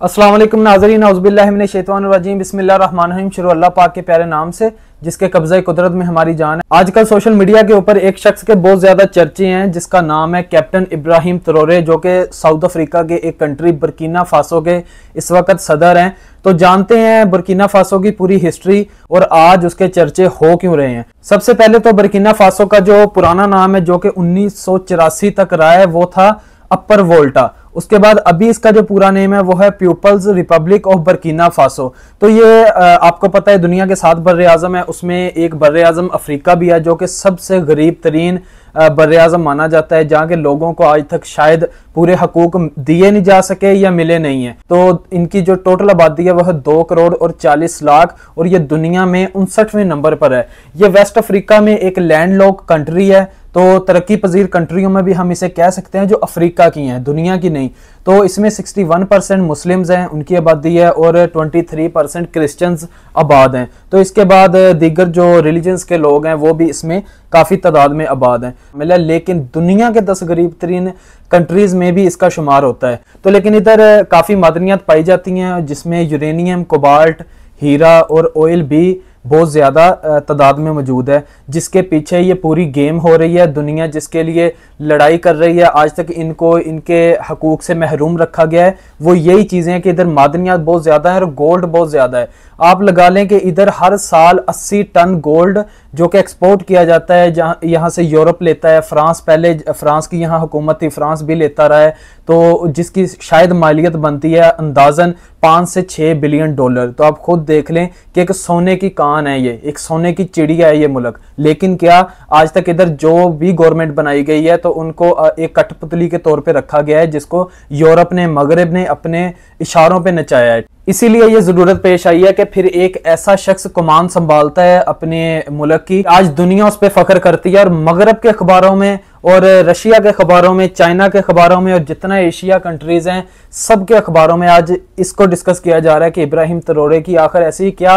अस्सलाम वालेकुम नाज़रीन, औज़ुबिल्लाहि मिनश शैतानिर रजीम, बिस्मिल्लाहिर रहमानिर रहीम। शुरू अल्लाह पाक के प्यारे नाम से जिसके कब्ज़ा कुदरत में हमारी जान है। आजकल सोशल मीडिया के ऊपर एक शख्स के बहुत ज़्यादा चर्चे हैं जिसका नाम है कैप्टन इब्राहिम ट्रोरे, जो कि साउथ अफ्रीका के एक कंट्री बुर्किना फासो के इस वक्त सदर हैं। तो जानते हैं बुर्किना फासो की पूरी हिस्ट्री और आज उसके चर्चे हो क्यों रहे हैं। सबसे पहले तो बुर्किना फासो का जो पुराना नाम है, जो कि 1984 तक रहा है, वो था अपर वोल्टा। उसके बाद अभी इसका जो पूरा नेम है वो है People's Republic of Burkina Faso. तो ये आपको पता है दुनिया के 7 बर्रे आज़म है, उसमें एक बर्रे आज़म अफ्रीका भी है जो कि सबसे गरीब तरीन बर्रे आज़म माना जाता है, जहाँ के लोगों को आज तक शायद पूरे हकूक दिए नहीं जा सके या मिले नहीं है। तो इनकी जो टोटल आबादी है वह 2 करोड़ और 40 लाख और ये दुनिया में 59वें नंबर पर है। ये वेस्ट अफ्रीका में एक लैंडलॉक कंट्री है, तो तरक्की पजीर कंट्रियों में भी हम इसे कह सकते हैं जो अफ्रीका की हैं, दुनिया की नहीं। तो इसमें 61% मुस्लिम्स हैं, उनकी आबादी है, और 23% क्रिश्चियंस आबाद हैं। तो इसके बाद दीगर जो रिलीजन्स के लोग हैं वो भी इसमें काफ़ी तादाद में आबाद हैं। लेकिन दुनिया के 10 गरीब तरीन कंट्रीज़ में भी इसका शुमार होता है। तो लेकिन इधर काफ़ी मादनियात पाई जाती हैं जिसमें यूरेनियम, कोबाल्ट, हीरा और ऑयल भी बहुत ज़्यादा तादाद में मौजूद है, जिसके पीछे ये पूरी गेम हो रही है। दुनिया जिसके लिए लड़ाई कर रही है, आज तक इनको इनके हकूक से महरूम रखा गया है, वो यही चीज़ें हैं कि इधर मादनियात बहुत ज़्यादा है और गोल्ड बहुत ज़्यादा है। आप लगा लें कि इधर हर साल 80 टन गोल्ड जो कि एक्सपोर्ट किया जाता है, जहाँ यहाँ से यूरोप लेता है, फ्रांस, पहले फ्रांस की यहाँ हुकूमत थी, फ्रांस भी लेता रहा है, तो जिसकी शायद मालियत बनती है अंदाजन 5 से 6 बिलियन डॉलर। तो आप खुद देख लें कि एक सोने की कान है, ये एक सोने की चिड़िया है ये मुल्क। लेकिन क्या आज तक इधर जो भी गवर्नमेंट बनाई गई है तो उनको एक कठपुतली के तौर पे रखा गया है, जिसको यूरोप ने, मगरब ने अपने इशारों पे नचाया है। इसीलिए ये जरूरत पेश आई है कि फिर एक ऐसा शख्स कमान संभालता है अपने मुल्क की। आज दुनिया उस पर फख्र करती है और मगरब के अखबारों में और रशिया के अखबारों में, चाइना के अखबारों में और जितना एशिया कंट्रीज हैं सब के अखबारों में आज इसको डिस्कस किया जा रहा है कि इब्राहिम ट्रोरे की आखिर ऐसी क्या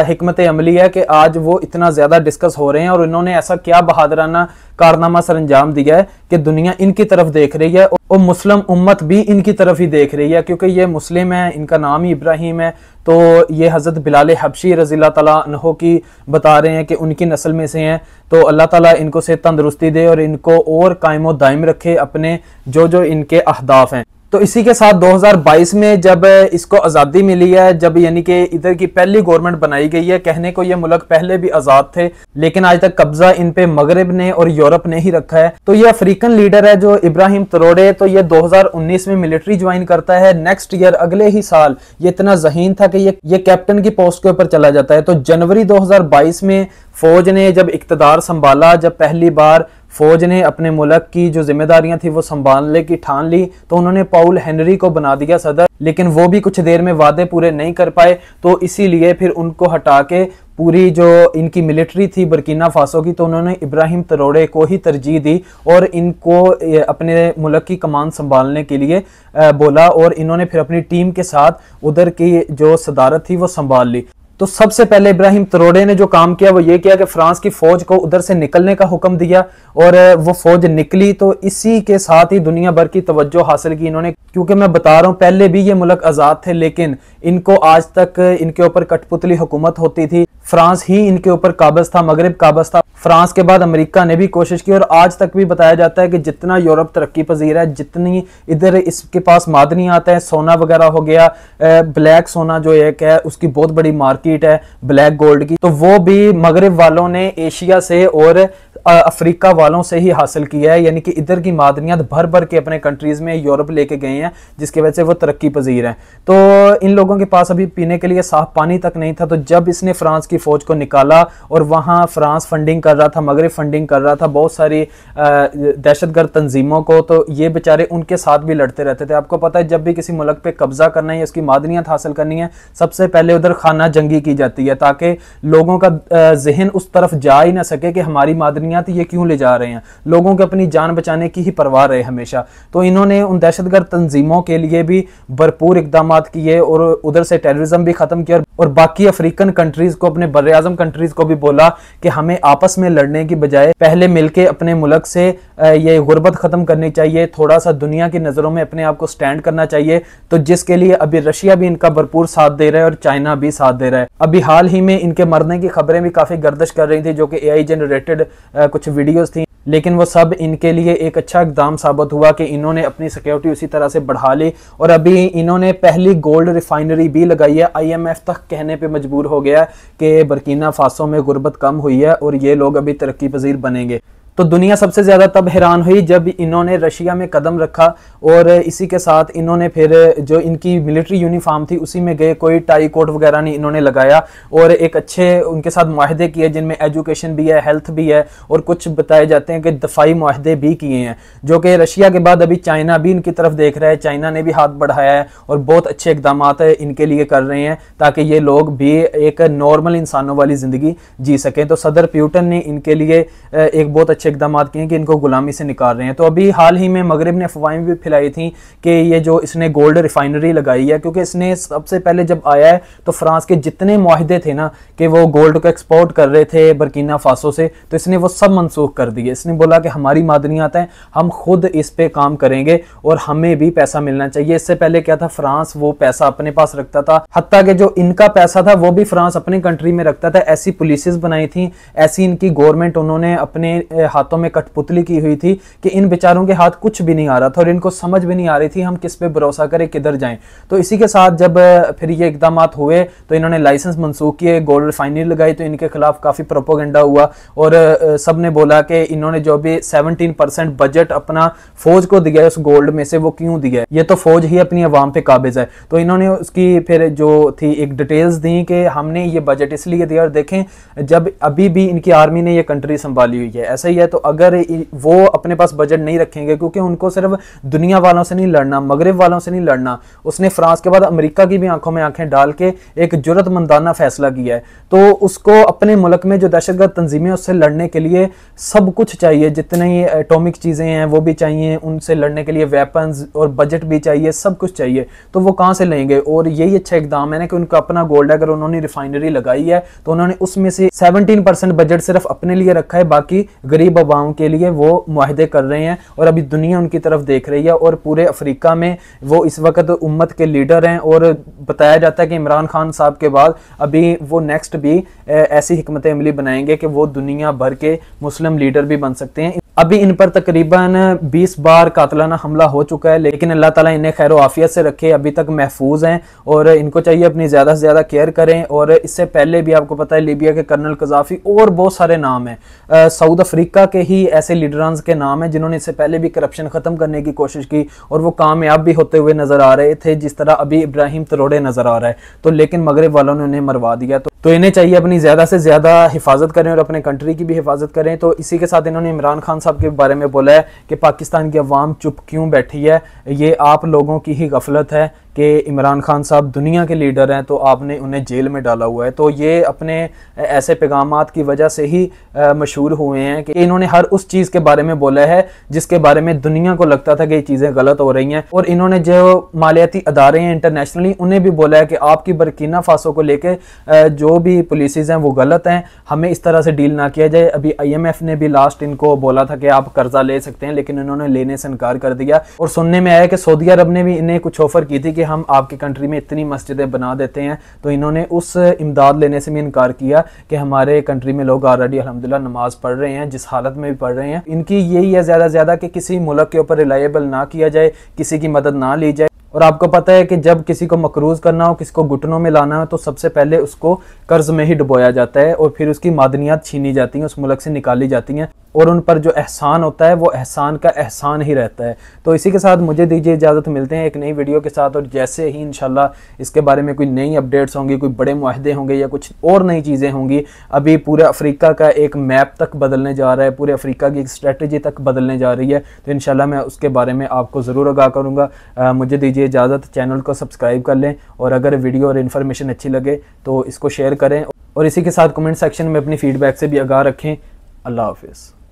हिकमत अमली है कि आज वो इतना ज्यादा डिस्कस हो रहे हैं, और इन्होंने ऐसा क्या बहादुराना कारनामा सर अंजाम दिया है कि दुनिया इनकी तरफ देख रही है और मुस्लिम उम्मत भी इनकी तरफ ही देख रही है, क्योंकि ये मुस्लिम है, इनका नाम ही इब्राहिम है। तो ये हज़रत बिलाल हबशी रज़ियल्लाहु ताला अन्हु की बता रहे हैं कि उनकी नस्ल में से हैं। तो अल्लाह ताला इनको सेहत तंदुरुस्ती दे और इनको और कायमो दायम रखे अपने जो इनके अहदाफ हैं। तो इसी के साथ 2022 में जब इसको आज़ादी मिली है, जब यानी कि इधर की पहली गवर्नमेंट बनाई गई है, कहने को ये मुल्क पहले भी आज़ाद थे लेकिन आज तक कब्जा इन पे मगरब ने और यूरोप ने ही रखा है। तो ये अफ्रीकन लीडर है जो इब्राहिम ट्रोरे, तो ये 2019 में मिलिट्री ज्वाइन करता है। नेक्स्ट ईयर, अगले ही साल, ये इतना ज़हीन था कि ये कैप्टन की पोस्ट के ऊपर चला जाता है। तो जनवरी 2022 में फौज ने जब इक्तदार संभाला, जब पहली बार फौज ने अपने मुल्क की जो जिम्मेदारियां थी वो संभालने की ठान ली, तो उन्होंने पॉल हेनरी को बना दिया सदर, लेकिन वो भी कुछ देर में वादे पूरे नहीं कर पाए। तो इसीलिए फिर उनको हटा के पूरी जो इनकी मिलिट्री थी बुर्किना फासो की, तो उन्होंने इब्राहिम ट्रोरे को ही तरजीह दी और इनको अपने मुल्क की कमान संभालने के लिए बोला, और इन्होंने फिर अपनी टीम के साथ उधर की जो सदारत थी वो संभाल ली। तो सबसे पहले इब्राहिम ट्रोरे ने जो काम किया वो ये किया कि फ्रांस की फौज को उधर से निकलने का हुक्म दिया, और वो फौज निकली। तो इसी के साथ ही दुनिया भर की तवज्जो हासिल की इन्होंने, क्योंकि मैं बता रहा हूँ पहले भी ये मुल्क आज़ाद थे लेकिन इनको आज तक इनके ऊपर कठपुतली हुकूमत होती थी। फ्रांस ही इनके ऊपर काबज था, मगरब काबज था। फ्रांस के बाद अमेरिका ने भी कोशिश की, और आज तक भी बताया जाता है कि जितना यूरोप तरक्की पजीर है, जितनी इधर इसके पास मादनी आता है, सोना वगैरह हो गया, ब्लैक सोना जो एक है उसकी बहुत बड़ी मार्केट है ब्लैक गोल्ड की, तो वो भी मगरब वालों ने एशिया से और अफ्रीका वालों से ही हासिल किया है। यानी कि इधर की मादनियात भर भर के अपने कंट्रीज में यूरोप लेके गए हैं, जिसकी वजह से वो तरक्की पजीर हैं। तो इन लोगों के पास अभी पीने के लिए साफ पानी तक नहीं था। तो जब इसने फ्रांस की फौज को निकाला और वहाँ फ्रांस फंडिंग कर रहा था, मगरब फंडिंग कर रहा था बहुत सारी दहशतगर्द तंजीमों को, तो ये बेचारे उनके साथ भी लड़ते रहते थे। आपको पता है जब भी किसी मुल्क पे कब्जा करना है, उसकी मादनियात हासिल करनी है, सबसे पहले उधर खाना जंगी की जाती है ताकि लोगों का जहन उस तरफ जा ही ना सके कि हमारी मादनियात मादनियात ये क्यों ले जा रहे हैं, लोगों को अपनी जान बचाने की ही परवाह रहे हमेशा। तो इन्होंने उन दहशतगर्द तंजीमों के लिए भी भरपूर इकदाम किए और उधर से टेररिज्म भी खत्म किया और बाकी अफ्रीकन कंट्रीज को, अपने बर्रे आज़म कंट्रीज को भी बोला कि हमें आपस में लड़ने की बजाय पहले मिलके अपने मुल्क से ये गुर्बत खत्म करनी चाहिए, थोड़ा सा दुनिया की नजरों में अपने आप को स्टैंड करना चाहिए। तो जिसके लिए अभी रशिया भी इनका भरपूर साथ दे रहा है और चाइना भी साथ दे रहा है। अभी हाल ही में इनके मरने की खबरें भी काफी गर्दिश कर रही थी, जो कि AI जनरेटेड कुछ वीडियोस थी, लेकिन वो सब इनके लिए एक अच्छा इकदाम साबित हुआ कि इन्होंने अपनी सिक्योरिटी उसी तरह से बढ़ा ली और अभी इन्होंने पहली गोल्ड रिफाइनरी भी लगाई है। IMF तक कहने पे मजबूर हो गया कि बर्किना फासो में गुर्बत कम हुई है और ये लोग अभी तरक्की पजीर बनेंगे। तो दुनिया सबसे ज़्यादा तब हैरान हुई जब इन्होंने रशिया में कदम रखा और इसी के साथ इन्होंने फिर जो इनकी मिलिट्री यूनिफॉर्म थी उसी में गए, कोई टाई कोट वगैरह नहीं इन्होंने लगाया और एक अच्छे उनके साथ मुआहदे किए जिनमें एजुकेशन भी है, हेल्थ भी है और कुछ बताए जाते हैं कि दफाई मुआहदे भी किए हैं, जो कि रशिया के बाद अभी चाइना भी इनकी तरफ देख रहा है। चाइना ने भी हाथ बढ़ाया है और बहुत अच्छे इकदाम इनके लिए कर रहे हैं ताकि ये लोग भी एक नॉर्मल इंसानों वाली ज़िंदगी जी सकें। तो सदर प्यूटन ने इनके लिए एक बहुत अच्छे इकदाम किए हैं कि इनको गुलामी से निकाल रहे हैं। तो अभी हाल ही में मगरिब ने अफवाहें भी फैलाई थी कि ये जो इसने गोल्ड रिफाइनरी लगाई है, क्योंकि इसने सबसे पहले जब आया है तो फ्रांस के जितने मुआहदे थे ना कि वो गोल्ड को एक्सपोर्ट कर रहे थे बर्किना फासो से, तो इसने वो सब मनसूख कर दिए। इसने बोला कि हमारी मादनियात हैं, हम खुद इस पे काम करेंगे और हमें भी पैसा मिलना चाहिए। इससे पहले क्या था, फ्रांस वो पैसा अपने पास रखता था, हत्ता कि जो इनका पैसा था वो भी फ्रांस अपने कंट्री में रखता था। ऐसी पुलिसेस बनाई थी, ऐसी इनकी गवर्नमेंट उन्होंने अपने हाथों में कठपुतली की हुई थी कि इन बेचारों के हाथ कुछ भी नहीं आ रहा था और इनको समझ भी नहीं आ रही थी हम किस पे भरोसा करें, किधर जाएं। तो इसी के साथ जब फिर ये इकदाम हुए तो इन्होंने लाइसेंस मनसूख किए, गोल्ड रिफाइनरी लगाई, तो इनके खिलाफ काफी प्रोपोगेंडा हुआ और सब ने बोला कि इन्होंने जो भी 17% बजट अपना फौज को दिया है उस गोल्ड में से, वो क्यों दिया है, ये तो फौज ही अपनी अवाम पे काबिज है। तो इन्होंने उसकी फिर जो थी एक डिटेल्स दी कि हमने ये बजट इसलिए दिया और देखें जब अभी भी इनकी आर्मी ने ये कंट्री संभाली हुई है, ऐसा ही है। तो अगर वो अपने पास बजट नहीं रखेंगे, क्योंकि उनको सिर्फ दुनिया वालों से नहीं लड़ना, मगरिब वालों से नहीं लड़ना, उसने फ्रांस के बाद अमेरिका की भी आंखों में आंखें डाल के एक जुर्रतमंदाना फैसला किया है। तो उसको अपने मुल्क में जो दहशतगर्द तंजीमें उससे लड़ने के लिए सब कुछ चाहिए, जितने ही एटॉमिक चीज़ें हैं वो भी चाहिए, उनसे लड़ने के लिए वेपन्स और बजट भी चाहिए, सब कुछ चाहिए। तो वो कहाँ से लेंगे? और यही अच्छा इकदाम है ना कि उनका अपना गोल्ड है, अगर उन्होंने रिफाइनरी लगाई है तो उन्होंने उसमें से 17% बजट सिर्फ अपने लिए रखा है, बाकी गरीब अवाम के लिए वो मुआहदे कर रहे हैं और अभी दुनिया उनकी तरफ देख रही है। और पूरे अफ्रीका में वो इस वक्त उम्मत के लीडर हैं और बताया जाता है कि इमरान खान साहब के बाद अभी वो नेक्स्ट भी ऐसी हिकमत अमली बनाएंगे कि वो दुनिया भर के मुस्लिम लीडर भी बन सकते हैं। अभी इन पर तकरीबन 20 बार कातलाना हमला हो चुका है, लेकिन अल्लाह ताला इन्हें खैर आफियत से रखे, अभी तक महफूज हैं और इनको चाहिए अपनी ज़्यादा से ज़्यादा केयर करें। और इससे पहले भी आपको पता है लीबिया के कर्नल कज़ाफ़ी और बहुत सारे नाम हैं, साउथ अफ्रीका के ही ऐसे लीडरान के नाम हैं जिन्होंने इससे पहले भी करप्शन ख़त्म करने की कोशिश की और वो कामयाब भी होते हुए नज़र आ रहे थे, जिस तरह अभी इब्राहिम तरोड़े नज़र आ रहा है। तो लेकिन मगरिब वालों ने उन्हें मरवा दिया। तो इन्हें चाहिए अपनी ज़्यादा से ज़्यादा हिफाजत करें और अपने कंट्री की भी हिफाजत करें। तो इसी के साथ इन्होंने इमरान खान साहब के बारे में बोला है कि पाकिस्तान की अवाम चुप क्यों बैठी है, ये आप लोगों की ही गफलत है कि इमरान खान साहब दुनिया के लीडर हैं तो आपने उन्हें जेल में डाला हुआ है। तो ये अपने ऐसे पैगामात की वजह से ही मशहूर हुए हैं कि इन्होंने हर उस चीज़ के बारे में बोला है जिसके बारे में दुनिया को लगता था कि ये चीज़ें गलत हो रही हैं। और इन्होंने जो मालियाती अदारे हैं इंटरनेशनली उन्हें भी बोला है कि आपकी बर्किना फासो को लेके जो भी पॉलिसीज़ हैं वो गलत हैं, हमें इस तरह से डील ना किया जाए। अभी IMF ने भी लास्ट इनको बोला था कि आप कर्जा ले सकते हैं, लेकिन इन्होंने लेने से इनकार कर दिया। और सुनने में आया कि सऊदी अरब ने भी इन्हें कुछ ऑफर की थी कि हम आपकी कंट्री में इतनी मस्जिदें बना देते हैं, तो इन्होंने उस इमदाद लेने से भी इनकार किया कि हमारे कंट्री में लोग ऑलरेडी अल्हम्दुलिल्लाह नमाज पढ़ रहे हैं, जिस हालत में भी पढ़ रहे हैं। इनकी यही है ज़्यादा से ज़्यादा कि किसी मुल्क के ऊपर रिलायबल ना किया जाए, किसी की मदद ना ली जाए। और आपको पता है कि जब किसी को मकरूज करना हो, किसी को घुटनों में लाना हो, तो सबसे पहले उसको कर्ज में ही डुबोया जाता है और फिर उसकी मादनियात छीनी जाती हैं, उस मुल्क से निकाली जाती हैं और उन पर जो एहसान होता है वो एहसान का एहसान ही रहता है। तो इसी के साथ मुझे दीजिए इजाज़त, मिलते हैं एक नई वीडियो के साथ। और जैसे ही इंशाल्लाह इसके बारे में कोई नई अपडेट्स होंगी, कोई बड़े मुआहदे होंगे या कुछ और नई चीज़ें होंगी, अभी पूरे अफ्रीका का एक मैप तक बदलने जा रहा है, पूरे अफ्रीका की एक स्ट्रेटजी तक बदलने जा रही है, तो इंशाल्लाह मैं उसके बारे में आपको ज़रूर आगाह करूँगा। मुझे दीजिए इजाज़त, चैनल को सब्सक्राइब कर लें और अगर वीडियो और इन्फॉर्मेशन अच्छी लगे तो इसको शेयर करें और इसी के साथ कमेंट सेक्शन में अपनी फ़ीडबैक से भी आगाह रखें। अल्लाह हाफिज़।